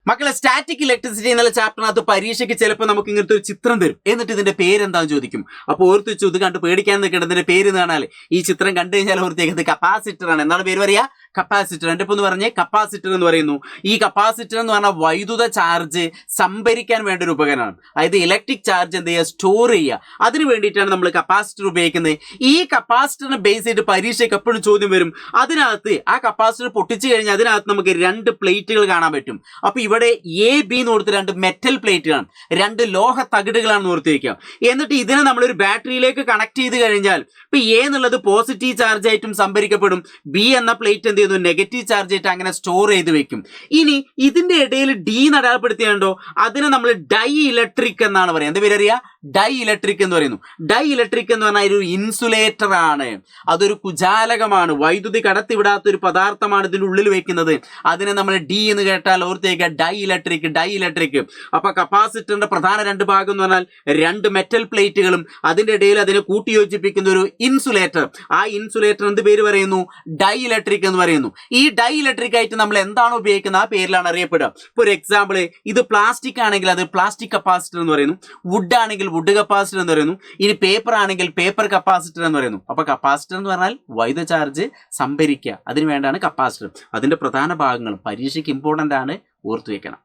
മക്കളെ static electricity എന്നുള്ള ചാപ്റ്ററിനകത്ത് പരീക്ഷയ്ക്ക് ചിലപ്പോൾ നമുക്ക് ഇങ്ങനത്തെ ഒരു ചിത്രം തരും, എന്നിട്ട് ഇതിന്റെ പേരെന്താന്ന് ചോദിക്കും. അപ്പോൾ ഓർത്ത് വെച്ചു, ഇത് കണ്ട് പേടിക്കാൻ നിൽക്കേണ്ട, ഇതിന്റെ പേര് എന്ന് പറഞ്ഞാൽ ഈ ചിത്രം കണ്ടു കഴിഞ്ഞാൽ ഓർത്തേക്ക് കപ്പാസിറ്റർ ആണ്. എന്താണ് പേര് പറയാ? കപ്പാസിറ്റർ. എൻ്റെ ഇപ്പൊ എന്ന് പറഞ്ഞേ കപ്പാസിറ്റർ എന്ന് പറയുന്നു. ഈ കപ്പാസിറ്റർ എന്ന് പറഞ്ഞാൽ വൈദ്യുത ചാർജ് സംഭരിക്കാൻ വേണ്ട ഒരു ഉപകരണമാണ്. അതായത് ഇലക്ട്രിക് ചാർജ് എന്ത് ചെയ്യുക, സ്റ്റോർ ചെയ്യുക. അതിന് വേണ്ടിയിട്ടാണ് നമ്മൾ കപ്പാസിറ്റർ ഉപയോഗിക്കുന്നത്. ഈ കപ്പാസിറ്ററിനെ ബേസ് ചെയ്ത് പരീക്ഷയ്ക്ക് എപ്പോഴും ചോദ്യം വരും. അതിനകത്ത് ആ കപ്പാസിറ്റർ പൊട്ടിച്ചു കഴിഞ്ഞാൽ അതിനകത്ത് നമുക്ക് രണ്ട് പ്ലേറ്റുകൾ കാണാൻ പറ്റും. അപ്പൊ ഇവിടെ എ ബി എന്ന് കൊടുത്ത് രണ്ട് മെറ്റൽ പ്ലേറ്റുകളാണ്, രണ്ട് ലോഹ തകിടുകളാണെന്ന് ഓർത്ത് വയ്ക്കുക. എന്നിട്ട് ഇതിനെ നമ്മളൊരു ബാറ്ററിയിലേക്ക് കണക്ട് ചെയ്ത് കഴിഞ്ഞാൽ ഇപ്പൊ എ എന്നുള്ളത് പോസിറ്റീവ് ചാർജ് ആയിട്ടും സംഭരിക്കപ്പെടും, ബി എന്ന പ്ലേറ്റ് എന്ത് ചെയ്യുന്നു, നെഗറ്റീവ് ചാർജ് ആയിട്ട് അങ്ങനെ സ്റ്റോർ ചെയ്ത് വെക്കും. ഇനി ഇതിന്റെ ഇടയിൽ ഡി അടയാളപ്പെടുത്തിയുണ്ടോ, അതിനെ നമ്മൾ ഡൈ ഇലക്ട്രിക് എന്നാണ് പറയുന്നത്. എന്താ പേരറിയാ? ഡൈ ഇലക്ട്രിക് എന്ന് പറയുന്നു. ഡൈ ഇലക്ട്രിക് എന്ന് പറഞ്ഞാൽ ഒരു ഇൻസുലേറ്റർ ആണ്, അതൊരു കുചാലകമാണ്, വൈദ്യുതി കടത്തിവിടാത്ത ഒരു പദാർത്ഥമാണ് ഇതിന്റെ ഉള്ളിൽ വെക്കുന്നത്. അതിനെ നമ്മൾ ഡി എന്ന് കേട്ടാൽ ഓർത്തേക്ക് ഡൈ ഇലക്ട്രിക്, ഡൈ ഇലക്ട്രിക്. അപ്പൊ കപ്പാസിറ്ററിന്റെ പ്രധാന രണ്ട് ഭാഗം എന്ന് പറഞ്ഞാൽ രണ്ട് മെറ്റൽ പ്ലേറ്റുകളും അതിന്റെ ഇടയിൽ അതിനെ കൂട്ടിയോജിപ്പിക്കുന്ന ഒരു ഇൻസുലേറ്റർ. ആ ഇൻസുലേറ്റർ എന്ത് പേര് പറയുന്നു? ഡൈ ഇലക്ട്രിക് എന്ന് പറയുന്നു. ഈ ഡൈ ഇലക്ട്രിക് ആയിട്ട് നമ്മൾ എന്താണ് ഉപയോഗിക്കുന്നത് ആ പേരിലാണ് അറിയപ്പെടുക. ഇപ്പൊ ഒരു എക്സാമ്പിൾ, ഇത് പ്ലാസ്റ്റിക് ആണെങ്കിൽ അത് പ്ലാസ്റ്റിക് കപ്പാസിറ്റർ എന്ന് പറയുന്നു, വുഡ് ആണെങ്കിൽ വുഡ് കപ്പാസിറ്റർ എന്ന് പറയുന്നു, ഇനി പേപ്പർ ആണെങ്കിൽ പേപ്പർ കപ്പാസിറ്റർ എന്ന് പറയുന്നു. അപ്പൊ കപ്പാസിറ്റർ എന്ന് പറഞ്ഞാൽ വൈദ്യുത ചാർജ് സംഭരിക്കുക, അതിന് വേണ്ടാണ് കപ്പാസിറ്റർ. അതിന്റെ പ്രധാന ഭാഗങ്ങൾ പരീക്ഷയ്ക്ക് ഇമ്പോർട്ടന്റ് ആണ്, ഓർത്തു വെക്കണം.